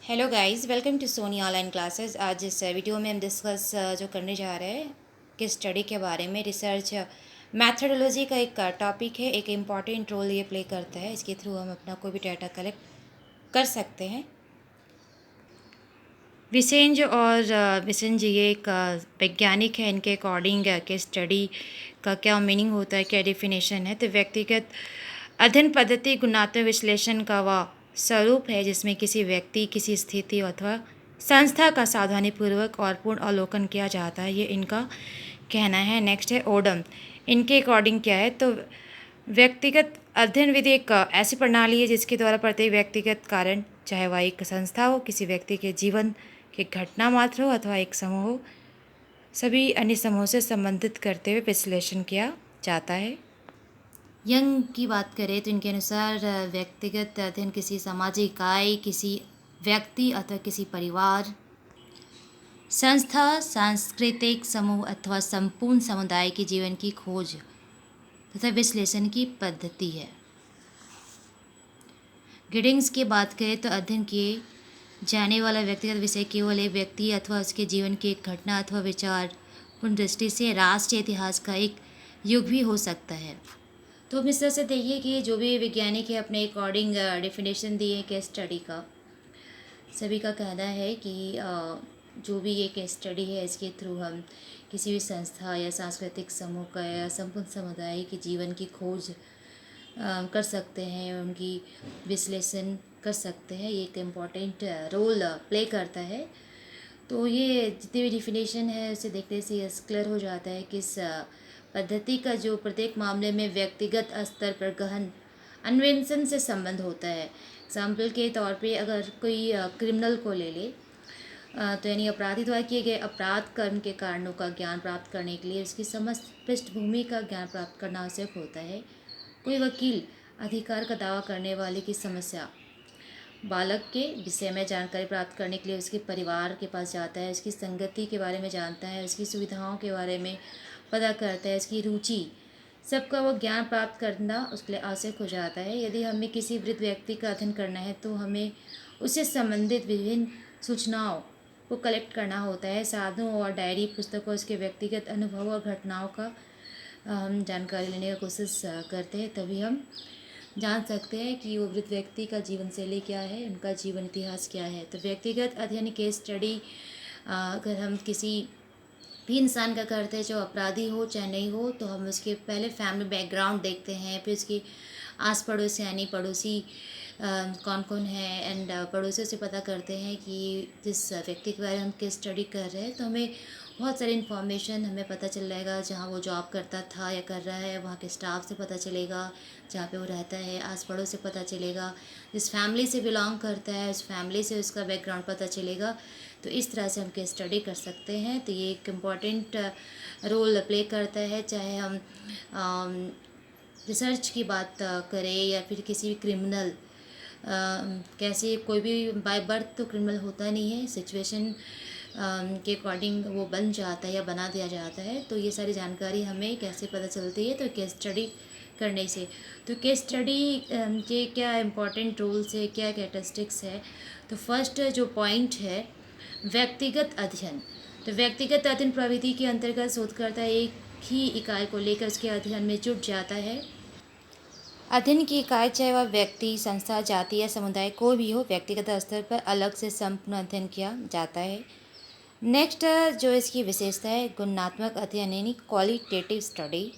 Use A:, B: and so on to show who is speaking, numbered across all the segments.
A: Hello guys, welcome to Soni online classes. आज इस video में हम डिस्कस जो करने जा रहे हैं कि स्टडी के बारे में रिसर्च मैथडोलॉजी का एक टॉपिक है। एक इम्पॉर्टेंट रोल ये प्ले करता है। इसके थ्रू हम अपना कोई भी डाटा कलेक्ट कर सकते हैं। विसेंज और विसेंज ये एक वैज्ञानिक है। इनके अकॉर्डिंग के स्टडी का क्या मीनिंग होता है, क्या डेफिनेशन है। तो व्यक्तिगत अध्ययन पद्धति गुणात्मक विश्लेषण का वह स्वरूप है जिसमें किसी व्यक्ति, किसी स्थिति अथवा संस्था का सावधानीपूर्वक और पूर्ण अवलोकन किया जाता है, ये इनका कहना है। नेक्स्ट है ओडम। इनके अकॉर्डिंग क्या है, तो व्यक्तिगत अध्ययन विधि एक ऐसी प्रणाली है जिसके द्वारा प्रत्येक व्यक्तिगत कारण, चाहे वह एक संस्था हो, किसी व्यक्ति के जीवन की घटना मात्र हो अथवा एक समूह हो, सभी अन्य समूह से संबंधित करते हुए विश्लेषण किया जाता है। यंग की बात करें तो इनके अनुसार व्यक्तिगत अध्ययन किसी सामाजिक इकाई, किसी व्यक्ति अथवा किसी परिवार, संस्था, सांस्कृतिक समूह अथवा संपूर्ण समुदाय के जीवन की खोज तथा विश्लेषण की पद्धति है। गिडिंग्स की बात करें तो अध्ययन किए जाने वाला व्यक्तिगत विषय केवल एक व्यक्ति अथवा उसके जीवन की एक घटना अथवा विचार पूर्ण दृष्टि से राष्ट्रीय इतिहास का एक युग भी हो सकता है। तो हम इस तरह से देखिए कि जो भी वैज्ञानिक है अपने अकॉर्डिंग डेफिनेशन दिए केस स्टडी का, सभी का कहना है कि जो भी ये केस स्टडी है इसके थ्रू हम किसी भी संस्था या सांस्कृतिक समूह का या संपूर्ण समुदाय के जीवन की खोज कर सकते हैं, उनकी विश्लेषण कर सकते हैं। ये एक इम्पॉर्टेंट रोल प्ले करता है। तो ये जितनी भी डिफिनेशन है उसे देखने से ये क्लियर हो जाता है कि इस पद्धति का जो प्रत्येक मामले में व्यक्तिगत स्तर पर गहन अन्वेषण से संबंध होता है। एग्जाम्पल के तौर पे अगर कोई क्रिमिनल को ले ले, तो यानी अपराधी द्वारा किए गए अपराध कर्म के कारणों का ज्ञान प्राप्त करने के लिए उसकी समस्त पृष्ठभूमि का ज्ञान प्राप्त करना आवश्यक होता है। कोई वकील अधिकार का दावा करने वाले की समस्या बालक के विषय में जानकारी प्राप्त करने के लिए उसके परिवार के पास जाता है, उसकी संगति के बारे में जानता है, उसकी सुविधाओं के बारे में पता करता है, उसकी रुचि, सबका वो ज्ञान प्राप्त करना उसके लिए आवश्यक हो जाता है। यदि हमें किसी वृद्ध व्यक्ति का अध्ययन करना है तो हमें उससे संबंधित विभिन्न सूचनाओं को कलेक्ट करना होता है। साधनों और डायरी पुस्तकों, उसके व्यक्तिगत अनुभव और घटनाओं का हम जानकारी लेने का कोशिश करते हैं, तभी हम जान सकते हैं कि वो वृद्ध व्यक्ति का जीवन शैली क्या है, उनका जीवन इतिहास क्या है। तो व्यक्तिगत अध्ययन केस स्टडी अगर हम किसी भी इंसान का करते हैं, जो अपराधी हो चाहे नहीं हो, तो हम उसके पहले फैमिली बैकग्राउंड देखते हैं, फिर उसकी आस पड़ोस यानी पड़ोसी कौन कौन है, एंड पड़ोसियों से पता करते हैं कि जिस व्यक्ति के बारे में हम केस स्टडी कर रहे हैं तो हमें बहुत सारी इन्फॉर्मेशन हमें पता चल जाएगा। जहाँ वो जॉब करता था या कर रहा है वहाँ के स्टाफ से पता चलेगा, जहाँ पे वो रहता है आस पड़ोस से पता चलेगा, जिस फैमिली से बिलोंग करता है उस फैमिली से उसका बैकग्राउंड पता चलेगा। तो इस तरह से हम केस स्टडी कर सकते हैं। तो ये एक इम्पॉर्टेंट रोल प्ले करता है, चाहे हम रिसर्च की बात करें या फिर किसी भी क्रिमिनल, कैसे कोई भी बाय बर्थ तो क्रिमिनल होता नहीं है, सिचुएशन के अकॉर्डिंग वो बन जाता है या बना दिया जाता है। तो ये सारी जानकारी हमें कैसे पता चलती है, तो केस स्टडी करने से। तो केस स्टडी के क्या इम्पोर्टेंट रूल्स है, क्या कैरेक्टरिस्टिक्स है। तो फर्स्ट जो पॉइंट है व्यक्तिगत अध्ययन। तो व्यक्तिगत अध्ययन प्रविधि के अंतर्गत शोधकर्ता एक ही इकाई को लेकर उसके अध्ययन में जुट जाता है। अध्ययन की इकाई चाहे वह व्यक्ति, संस्था, जाति या समुदाय कोई भी हो, व्यक्तिगत स्तर पर अलग से संपूर्ण अध्ययन किया जाता है। नेक्स्ट जो इसकी विशेषता है गुणात्मक अध्ययन यानी क्वालिटेटिव स्टडी।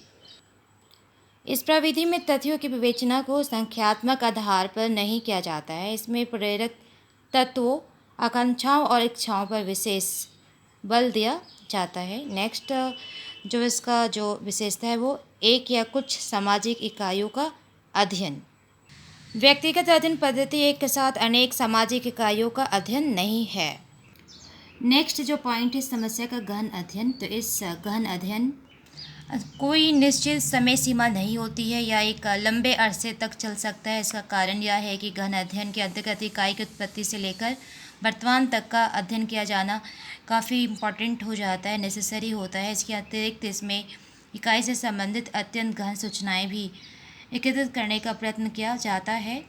A: इस प्रविधि में तथ्यों की विवेचना को संख्यात्मक आधार पर नहीं किया जाता है। इसमें प्रेरक तत्वों, आकांक्षाओं और इच्छाओं पर विशेष बल दिया जाता है। नेक्स्ट जो इसका जो विशेषता है वो एक या कुछ सामाजिक इकाइयों का अध्ययन। व्यक्तिगत अध्ययन पद्धति एक के साथ अनेक सामाजिक इकाइयों का अध्ययन नहीं है। नेक्स्ट जो पॉइंट है समस्या का गहन अध्ययन। तो इस गहन अध्ययन कोई निश्चित समय सीमा नहीं होती है या एक लंबे अरसे तक चल सकता है। इसका कारण यह है कि गहन अध्ययन के अंतर्गत इकाई की उत्पत्ति से लेकर वर्तमान तक का अध्ययन किया जाना काफ़ी इम्पॉर्टेंट हो जाता है, नेसेसरी होता है। इसके अतिरिक्त इसमें इकाई से संबंधित अत्यंत गहन सूचनाएं भी एकत्रित करने का प्रयत्न किया जाता है।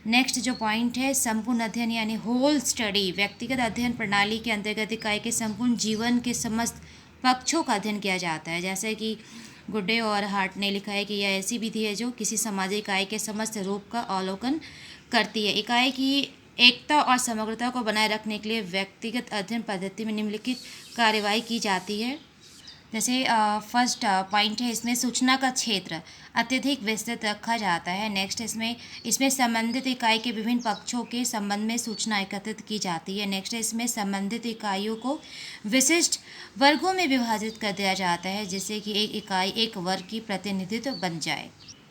A: नेक्स्ट जो पॉइंट है संपूर्ण अध्ययन यानी होल स्टडी, व्यक्तिगत अध्ययन प्रणाली के अंतर्गत इकाई के संपूर्ण जीवन के समस्त पक्षों का अध्ययन किया जाता है। जैसे कि गुड्डे और हार्ट ने लिखा है कि यह ऐसी विधि है जो किसी सामाजिक इकाई के समस्त रूप का अवलोकन करती है। इकाई की एकता और समग्रता को बनाए रखने के लिए व्यक्तिगत अध्ययन पद्धति में निम्नलिखित कार्यवाही की जाती है। जैसे फर्स्ट पॉइंट है, इसमें सूचना का क्षेत्र अत्यधिक विस्तृत रखा जाता है। नेक्स्ट इसमें संबंधित इकाई के विभिन्न पक्षों के संबंध में सूचना एकत्रित की जाती है। नेक्स्ट इसमें संबंधित इकाइयों को विशिष्ट वर्गों में विभाजित कर दिया जाता है जिससे कि एक इकाई एक वर्ग की प्रतिनिधित्व बन जाए।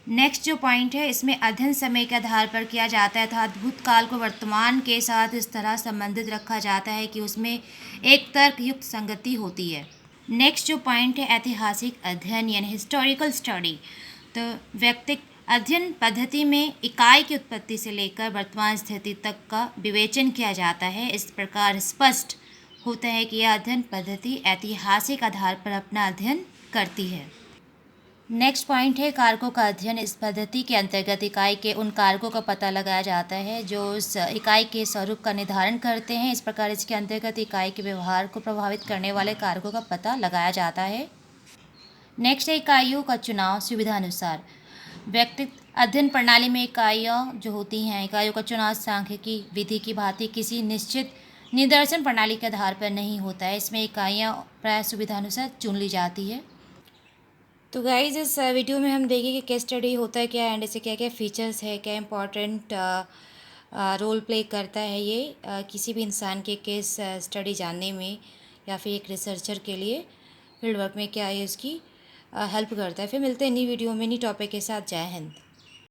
A: नेक्स्ट जो पॉइंट है, इसमें अध्ययन समय के आधार पर किया जाता है अर्थात भूतकाल को वर्तमान के साथ इस तरह संबंधित रखा जाता है कि उसमें एक तर्कयुक्त संगति होती है। नेक्स्ट जो पॉइंट है, ऐतिहासिक अध्ययन यानी हिस्टोरिकल स्टडी। तो व्यक्तिगत अध्ययन पद्धति में इकाई की उत्पत्ति से लेकर वर्तमान स्थिति तक का विवेचन किया जाता है। इस प्रकार स्पष्ट होता है कि यह अध्ययन पद्धति ऐतिहासिक आधार पर अपना अध्ययन करती है। नेक्स्ट पॉइंट है कारकों का अध्ययन। इस पद्धति के अंतर्गत इकाई के उन कारकों का पता लगाया जाता है जो उस इकाई के स्वरूप का निर्धारण करते हैं। इस प्रकार इसके अंतर्गत इकाई के व्यवहार को प्रभावित करने वाले कारकों का पता लगाया जाता है। नेक्स्ट है इकाइयों का चुनाव सुविधानुसार। व्यक्तिगत अध्ययन प्रणाली में इकाइयाँ जो होती हैं, इकाइयों का चुनाव सांख्यिकी विधि की भांति किसी निश्चित निदर्शन प्रणाली के आधार पर नहीं होता है। इसमें इकाइयाँ प्राय सुविधानुसार चुन ली जाती है। तो गाइज इस वीडियो में हम देखेंगे कि केस स्टडी होता है क्या एंड इसे क्या क्या फीचर्स है, क्या इंपॉर्टेंट रोल प्ले करता है ये किसी भी इंसान के केस स्टडी जानने में या फिर एक रिसर्चर के लिए फील्ड वर्क में क्या ये उसकी हेल्प करता है। फिर मिलते हैं नई वीडियो में नई टॉपिक के साथ। जय हिंद।